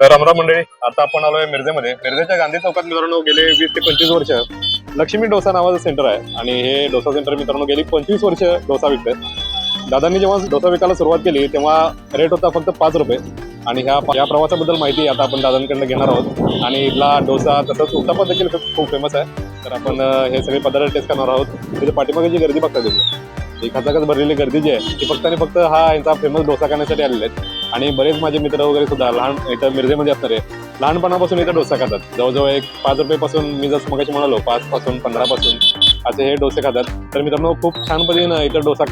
तर रामराम मंडळी, आता आपण आलोय मिरजेमध्ये. मिरजेच्या गांधी चौकात मित्रांनो गेले 20 ते 25 वर्ष लक्ष्मी डोसा नावाचं सेंटर आहे आणि हे डोसा सेंटर मित्रांनो गेली 25 वर्ष डोसा विकतात. दादांनी जेव्हा डोसा विकायला सुरुवात केली तेव्हा रेट होता फक्त 5 रुपये आणि या प्रवासाबद्दल माहिती आता आपण दादांकडनं घेणार आहोत. आणि इथला डोसा तसंच उत्तप्पा देखील खूप फेमस आहे. तर आपण हे सगळे पदार्थ टेस्ट करणार आहोत. तिथे पाठीमागे जी गर्दी बघता तुम्ही, ही खचाखच भरलेली गर्दी जी आहे ती फक्त आणि फक्त हा यांचा फेमस डोसा खाण्यासाठी आलेले आहेत. आणि बरेच माझे मित्र वगैरे सुद्धा लहान इथं मिरजेमध्ये असणारे लहानपणापासून इथं डोसा खातात. जवळजवळ एक 5 रुपयेपासून, मी जसं मगाशी म्हणालो 5 पासून 15 पासून असे हे डोसे खातात. तर मित्रांनो खूप छान पद्धतीनं इथं डोसा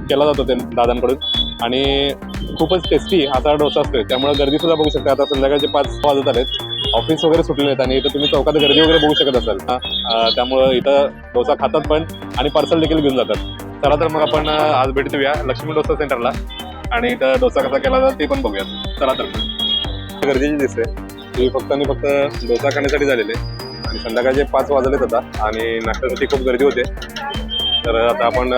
केला जातो ते दादांकडून आणि खूपच टेस्टी असा डोसा असतो. त्यामुळे गर्दी सुद्धा बघू शकता. आता संध्याकाळचे 5 वाजत आलेत, ऑफिस वगैरे सुटलेले आहेत आणि इथं तुम्ही चौकात गर्दी वगैरे बघू शकत असाल. त्यामुळं इथं डोसा खातात पण आणि पार्सल देखील घेऊन जातात. चला तर मग आपण आज भेट देऊया लक्ष्मी डोसा सेंटरला आणि इथं डोसा कसा केला जातो ते पण बघूया. चला तर गर्दीची दिसते ती फक्त आणि फक्त डोसा खाण्यासाठी झालेले आणि संध्याकाळचे 5 वाजलेत आता आणि नाश्त्यासाठी खूप गर्दी होते. तर आता आपण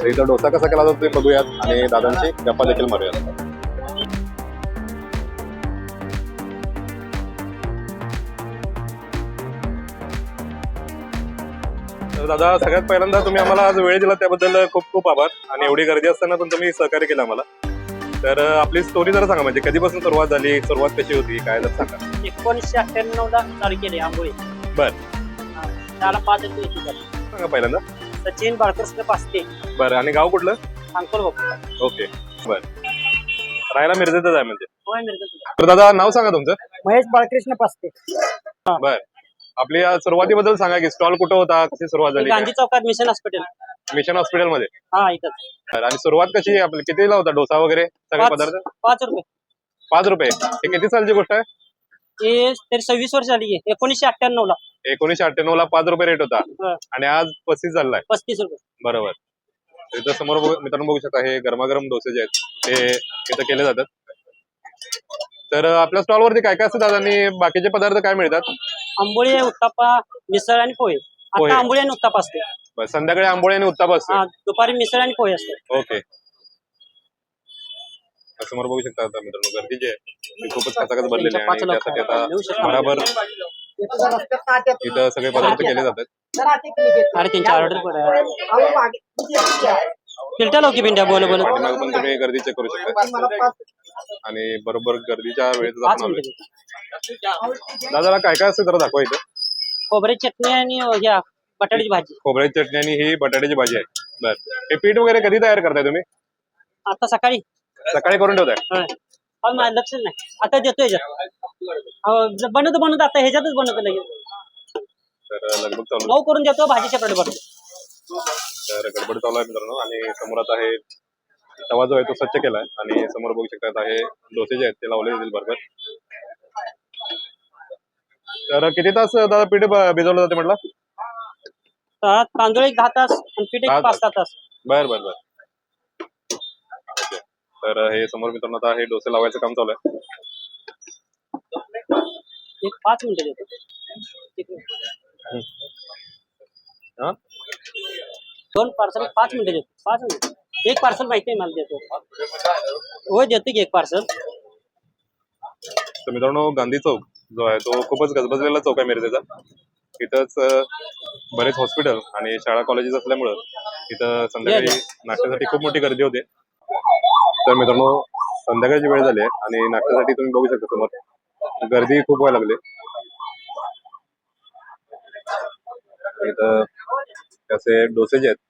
इथं डोसा कसा केला जातो ते बघूयात आणि दादांची गप्पा देखील मारूयात. तर दादा, सगळ्यात पहिल्यांदा तुम्ही आम्हाला आज वेळ दिला त्याबद्दल खूप खूप आभार. आणि एवढी गर्दी असताना पण तुम्ही सहकार्य केलं आम्हाला. तर आपली स्टोरी जरा सांगा, म्हणजे कधीपासून सुरुवात झाली, सुरुवात कशी होती, काय जर सांगा. 1998 ला चालू केले आंबोळी. बर. त्याला 5 येते सांगा पहिल्यांदा. सचिन बाळकृष्ण पास्ते, बरं. आणि गाव कुठलं? अंकुल बापू. ओके. बर. राहायला मिरजेतच आहे म्हणजे. होय मिरजेत. तर दादा नाव सांगा तुमचं. महेश बाळकृष्ण पास्ते. बर. आपली सुरुवातीबद्दल सांगा की स्टॉल कुठं होता, कशी सुरुवात झाली, गांधी चौकात मिशन हॉस्पिटल. मिशन हॉस्पिटल मध्ये. हा इथं. आणि सुरुवात कशी आपली, कितीला होता डोसा वगैरे सगळे पदार्थ? 5 रुपये. 5 रुपये. हे किती सालची गोष्ट आहे? हे तरी 26 वर्ष झाली आहे. 1998 ला. 1998 ला 5 रुपये रेट होता हा. आणि आज 35 झालाय. 35 रुपये. बरोबर. इथं समोर मित्रांनो बघू शकता, हे गरमागरम डोसे जे आहेत ते इथं केले जातात. तर आपल्या स्टॉल वरती काय काय असतं दादा आणि बाकीचे पदार्थ काय मिळतात? आंबोळी, उत्तप्पा, मिसळ आणि पोहे. पोहे. आता आंबोळी आणि उत्तप्पा असते. बरं, संध्याकाळी आंबोळी आणि उत्तप्पा असतो. दुपारी मिसळ आणि पोहे असते. ओके. समोर बघू शकता आता मित्रांनो, गर्दी जी आहे ती खूपच खचाखच भरलेली आहे आणि त्यासाठी आता बराबर इथं सगळे पदार्थ केले जातात. अरे त्यांची ऑर्डर फिल्टर लाव की भिंड्या बोल बोल. पाठीमागे पण तुम्ही गर्दी चेक करू शकता आणि बरोबर गर्दीच्या वेळेत आपण आलोय. दादाला काय काय असतं जरा दाखवा इथं. खोबऱ्याची चटणी आणि ह्या बटाट्याची भाजी. खोबऱ्याची चटणी आणि ही बटाट्याची भाजी आहे. बर. हे पीठ वगैरे कधी तयार करताय तुम्ही? आता सकाळी करून ठेवताय? माझं लक्ष नाही, आता देतोय बनवतो आता ह्याच्यातच बनवतो लगेच. तर लगभग चालू मऊ करून देतो, भाजी सेपरेट बनवतो. तर गडबड चालू आहे मित्रांनो आणि समोर आता हे तवा जो आहे तो स्वच्छ केलाय आणि समोर बघू शकता आता हे डोसे जे आहेत ते लावले जातील बरोबर. तर किती तास दादा पीठ भिजवलं जाते म्हटलं? तांदूळ एक 10 तास आणि पीठ एक 5-6 तास. बर बर बर. ओके. तर हे समोर मित्रांनो आता हे डोसे लावायचं काम चालू आहे. एक 5 मिनिटं देतो. हा, 2 पार्सल 5 मिनिटं देतो. 5 मिनिटं. एक पार्सल माहिती आहे मला, देतो. होय देतो की एक पार्सल. तर मित्रांनो गांधी चौक जो आहे तो खूपच गजबजलेला चौक आहे मिरजेचा. इथंच बरेच हॉस्पिटल आणि शाळा कॉलेजेस असल्यामुळं इथं संध्याकाळी नाश्त्यासाठी खूप मोठी गर्दी होते. तर मित्रांनो संध्याकाळची वेळ झाली आहे आणि नाश्त्यासाठी तुम्ही बघू शकता समोर गर्दी खूप व्हायला लागली. इथं असे डोसे जे आहेत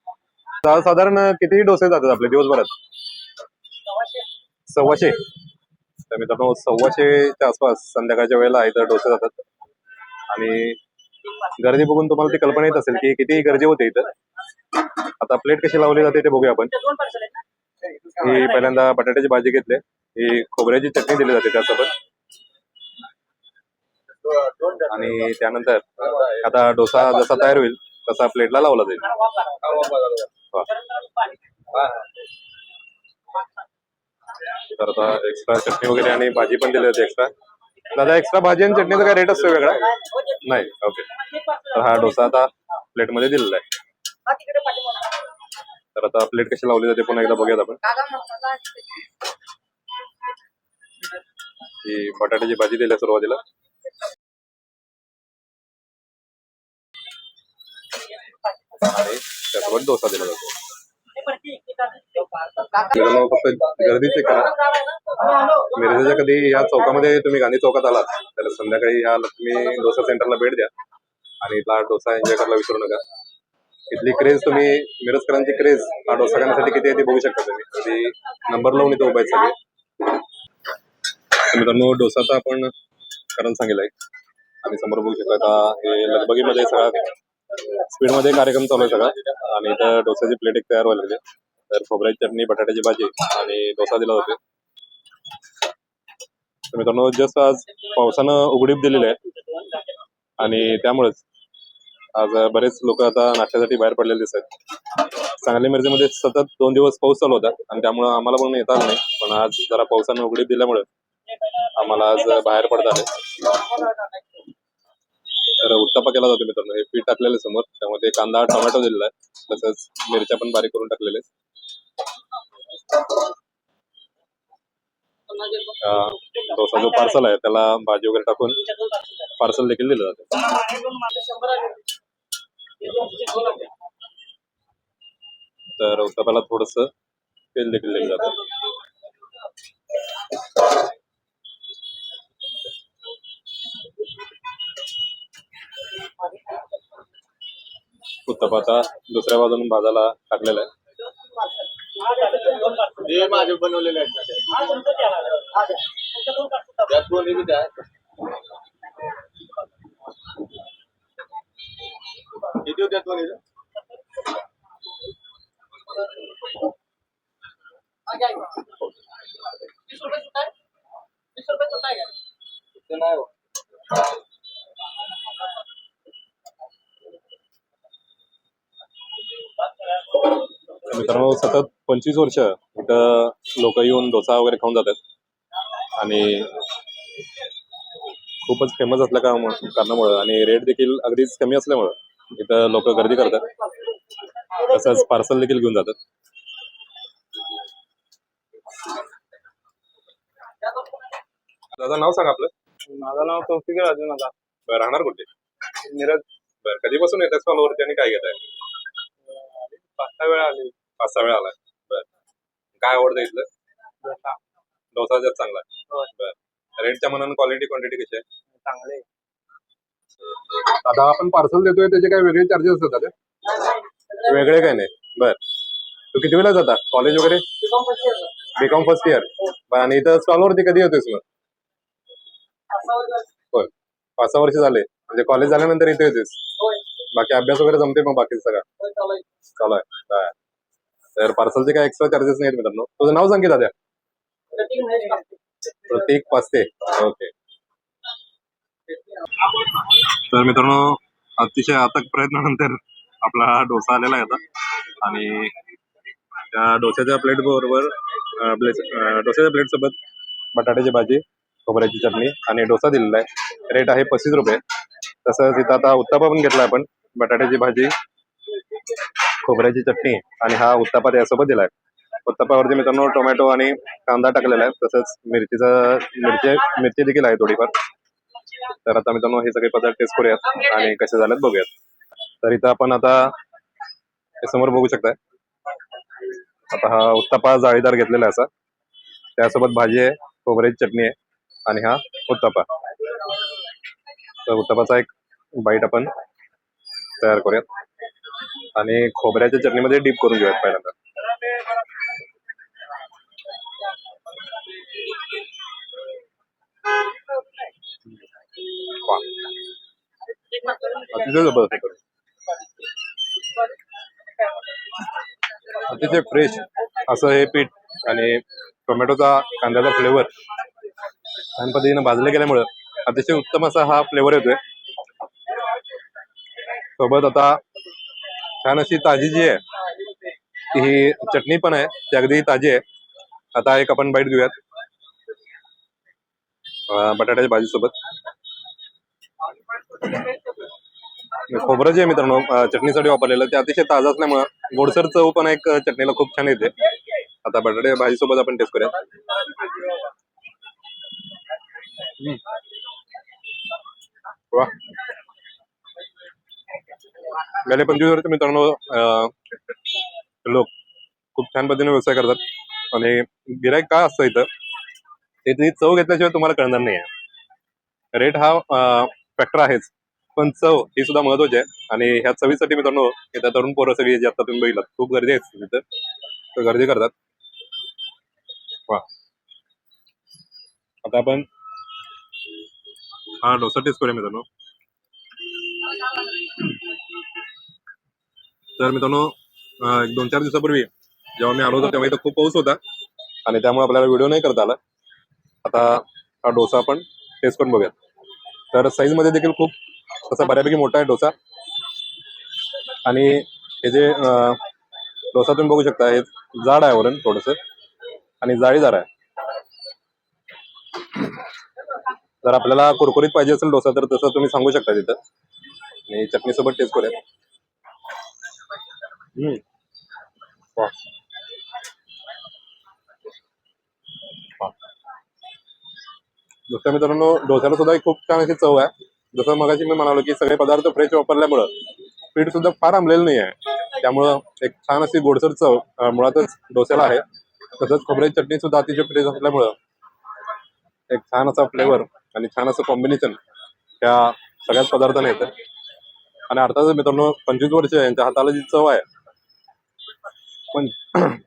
साधारण किती डोसे जातात आपले दिवसभरात? 125. तर मित्रांनो 125च्या आसपास संध्याकाळच्या वेळेला इथं डोसे जातात आणि गर्दी बघून तुम्हाला ती कल्पना येत असेल की किती गर्दी होते इथं. आता प्लेट कशी लावली जाते ते बघूया आपण. ही पहिल्यांदा बटाट्याची भाजी घेतली, ही खोबऱ्याची चटणी दिली जाते त्यासोबत आणि त्यानंतर आता डोसा जसा तयार होईल तसा प्लेटला लावला जाईल. तर आता एक्स्ट्रा चटणी वगैरे आणि भाजी पण दिली जाते एक्स्ट्रा. दादा एक्स्ट्रा भाजी आणि चटणीचा काय रेट असतो वेगळा? नाही. ओके. तर हा डोसा आता प्लेट मध्ये दिलेला आहे. तर आता प्लेट कशी लावली जाते पुन्हा एकदा बघूयात आपण. ही बटाट्याची भाजी दिली सुरुवातीला. आणि त्यासोबत डोसा दिला जातो. मित्रांनो, फक्त गर्दी चेक करा. मिरजेच्या कधी या चौकामध्ये तुम्ही गांधी चौकात आलात तर संध्याकाळी या लक्ष्मी डोसा सेंटरला भेट द्या आणि इथला डोसा एन्जॉय करायला विसरू नका. इथली क्रेज तुम्ही मिरजकरांची क्रेज हा डोसा खाण्यासाठी किती आहे ते बघू शकता तुम्ही. कधी नंबर लावून इथे उभा आहेत सगळे. मित्रांनो, डोसाचा आपण कारण सांगितलंय आणि समोर बघू शकता का हे लगबगीमध्ये सगळा स्पीडमध्ये कार्यक्रम चालू आहे सगळा. आणि इथं डोसाची प्लेट एक तयार व्हायला लागली. तर खोबऱ्याची चटणी, बटाट्याची भाजी आणि डोसा दिला जातो. तर मित्रांनो, जस्ट आज पावसानं उघडीप दिलेली आहे आणि त्यामुळेच आज बरेच लोक आता नाश्त्यासाठी बाहेर पडलेले दिसत. सांगली मिरजेमध्ये सतत 2 दिवस पाऊस चालू होता आणि त्यामुळे आम्हाला पण येता आलं नाही. पण आज जरा पावसानं उघडीप दिल्यामुळे आम्हाला आज बाहेर पडता आले. तर उत्तप्पा केला जातो मित्रांनो. हे पीठ टाकलेलं समोर, त्यामध्ये कांदा टोमॅटो दिलेला आहे, तसंच मिरच्या पण बारीक करून टाकलेले. डोसा जो पार्सल आहे त्याला भाजी वगैरे टाकून पार्सल देखील दिलं जातं. तर उत्तप्पाला थोडस तेल देखील दिलं जातं. उत्तप्पा आता दुसऱ्या बाजून भाजायला टाकलेला आहे. माझे बनवलेले आहेत. किती होत्यात दोन्ही? नाही. मित्रांनो, सतत 25 वर्ष इथं लोक येऊन डोसा वगैरे खाऊन जातात आणि खूपच फेमस असल्या कारणामुळे आणि रेट देखील अगदीच कमी असल्यामुळं इथं लोक गर्दी करतात. तसंच पार्सल देखील घेऊन जातात. दादा, नाव सांगा आपलं. माझं नाव तौफिक राजू नादा. बरं, राहणार कुठे? मिरज. बरं, कधीपासून येतात स्टॉलवरती आणि काय घेताय? 5-6 वेळा आली. 5-6 वेळा आलाय. बरं, काय आवडतं इथलं? डोसा डोसा जास्त चांगला आहे. बरं, रेटच्या मनानं क्वालिटी क्वांटिटी कशी आहे? चांगले. आता आपण पार्सल देतोय त्याचे काय वेगळे चार्जेस असतात? वेगळे काय नाही. बर, तू किती वेळा जाता कॉलेज वगैरे? BCom first year. आणि इथं स्टॉलवरती कधी येतोयस मग? होय, 5-6 वर्ष झाले. म्हणजे कॉलेज झाल्यानंतर इथे येतेस? बाकी अभ्यास वगैरे जमते मग बाकी सगळं चालू आहे? तर पार्सलचे काय एक्स्ट्रा चार्जेस नाहीत मित्रांनो. तुझं नाव सांग की दादा. प्रतीक पास्ते. ओके. तर मित्रांनो, अतिशय अथक प्रयत्नानंतर आपला हा डोसा आलेला आहे आता. आणि त्या डोस्याच्या प्लेट बरोबर डोस्याच्या प्लेट सोबत बटाट्याची भाजी, खोबऱ्याची चटणी आणि डोसा दिलेला आहे. रेट आहे 35 रुपये. तसंच इथं आता उत्तप्पा पण घेतला आपण. बटाट्याची भाजी, खोबऱ्याची चटणी आणि हा उत्तप्पा त्यासोबत दिलाय. उत्तप्पावरती मित्रांनो टोमॅटो आणि कांदा टाकलेला आहे, तसंच मिरची देखील आहे थोडीफार. तर आता मित्रांनो हे सगळे पदार्थ टेस्ट करूयात आणि कसे झालेत बघूयात. तर इथं आपण आता समोर बघू शकताय. आता हा उत्तप्पा जाळीदार घेतलेला आहे असा, त्यासोबत भाजी आहे, खोबऱ्याची चटणी आहे आणि हा उत्तप्पा. तर उत्तप्पाचा एक बाईट आपण तयार करूयात आणि खोबऱ्याच्या चटणीमध्ये डीप करून घेऊयात पहिल्यांदा. अतिशय जबरदस्त, अतिशय फ्रेश असं हे पीठ आणि टोमॅटोचा कांद्याचा फ्लेवर छान पद्धतीने भाजले गेल्यामुळे अतिशय उत्तम असा हा फ्लेवर येतोय. सोबत आता छान अशी ताजी जी आहे ती ही चटणी पण आहे, ती अगदी ताजी आहे. आता एक आपण बाईट घेऊयात बटाट्याच्या भाजी सोबत. खोबरं जे आहे मित्रांनो चटणीसाठी वापरलेलं ते अतिशय ताजं असल्यामुळे गोडसर चव पण एक चटणीला खूप छान येते. आता बटाट्याच्या भाजी सोबत आपण टेस्ट करूया. वा. गेले 25 वर्ष मित्रांनो लोक खूप छान पद्धतीने व्यवसाय करतात आणि गिराईक काय असतं इथं त्याची चव घेतल्याशिवाय तुम्हाला कळणार नाही आहे. रेट हा फॅक्टर आहेच, पण चव ही सुद्धा महत्वाची आहे. आणि ह्या चवीसाठी मित्रांनो इथं तरुण पोरं सगळी जे आता तुम्ही बघितलात खूप गर्दी आहे तिथं, तर गर्दी करतात. वा. आता आपण हा डोसा टेस्ट करूया मित्रांनो. तर मित्रांनो एक 2-4 दिवसापूर्वी जेव्हा मी आलो होतो तेव्हा इथं खूप पाऊस होता आणि त्यामुळे आपल्याला व्हिडिओ नाही करता आला. आता हा डोसा आपण टेस्ट करून बघूयात. तर साईज मध्ये देखील खूप तसा बऱ्यापैकी मोठा आहे डोसा आणि हे जे डोसा तुम्ही बघू शकता हे जाड आहे वरून थोडस आणि जाळीदार आहे. जर आपल्याला कुरकुरीत पाहिजे असेल डोसा तर तसं तुम्ही सांगू शकता तिथं. आणि चटणी सोबत टेस्ट करूया. वा. वा. दुसऱ्या मित्रांनो डोस्याला सुद्धा एक खूप छान अशी चव आहे. जसं मगाशी मी म्हणालो की सगळे पदार्थ फ्रेश वापरल्यामुळं पीठ सुद्धा फार आंबलेलं नाही आहे, त्यामुळं एक छान अशी गोडसर चव मुळातच डोस्याला आहे. तसंच खोबऱ्याची चटणी सुद्धा अतिशय फ्रेश असल्यामुळं एक छान असा फ्लेवर आणि छान असं कॉम्बिनेशन त्या सगळ्याच पदार्थांना येतं. आणि अर्थातच मित्रांनो 25 वर्ष यांच्या हाताला जी चव आहे, पण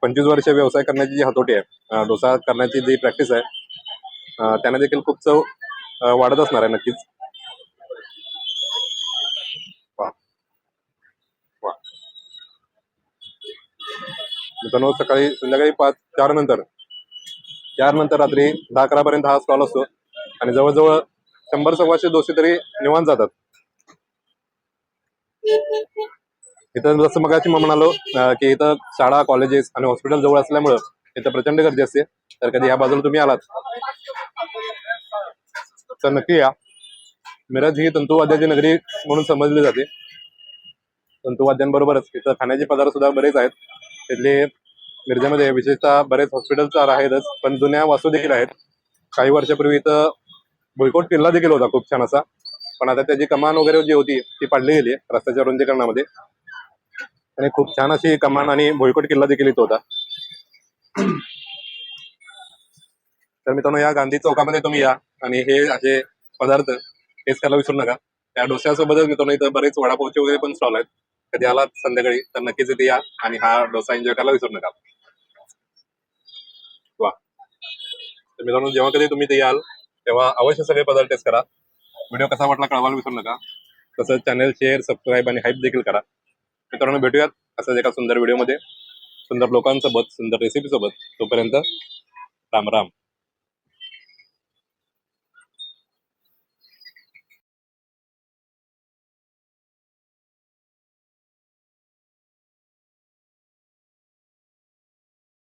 25 वर्ष व्यवसाय करण्याची जी हातोटी आहे, डोसा करण्याची जी प्रॅक्टिस आहे, त्यांना देखील खूप चव वाढत असणार आहे नक्कीच. वा. वा. मित्रांनो सकाळी संध्याकाळी 4 नंतर रात्री 10-11 पर्यंत हा स्टॉल असतो आणि जवळजवळ 100-125 डोसे तरी निवांत जातात. इथं जसं मगाशी मी म्हणालो की इथं शाळा कॉलेजेस आणि हॉस्पिटल जवळ असल्यामुळं इथं प्रचंड गर्दी असते. तर कधी या बाजूला तुम्ही आलात तर नक्की या. मिरज ही तंतुवाद्याची नगरी म्हणून समजली जाते. तंतुवाद्यांबरोबरच इथं खाण्याचे पदार्थ सुद्धा बरेच आहेत. तिथले मिरजेमध्ये विशेषतः बरेच हॉस्पिटल तर आहेतच, पण जुन्या वास्तू देखील आहेत. काही वर्षापूर्वी इथं भुईकोट किल्ला देखील होता खूप छान असा, पण आता त्याची कमान वगैरे जी होती ती पाडली गेली रस्त्याच्या रुंदीकरणामध्ये. आणि खूप छान अशी कमान आणि भुईकोट किल्ला देखील इथं होता. तर मित्रांनो या गांधी चौकामध्ये तुम्ही या आणि हे असे पदार्थ टेस्ट करायला विसरू नका. त्या डोस्यासोबतच मित्रांनो इथं बरेच वडापावचे वगैरे पण स्टॉल आहेत. कधी आलात संध्याकाळी तर नक्कीच इथे या आणि हा डोसा एन्जॉय करायला विसरू नका. वा. तर मित्रांनो जेव्हा कधी तुम्ही इथे याल तेव्हा अवश्य सगळे पदार्थ टेस्ट करा. व्हिडिओ कसा वाटला कळवायला विसरू नका. तसंच चॅनल शेअर सबस्क्राईब आणि हाईप देखील करा. मित्रांनो भेटूयात असंच एका सुंदर व्हिडिओमध्ये सुंदर लोकांसोबत सुंदर रेसिपी सोबत. तोपर्यंत राम राम.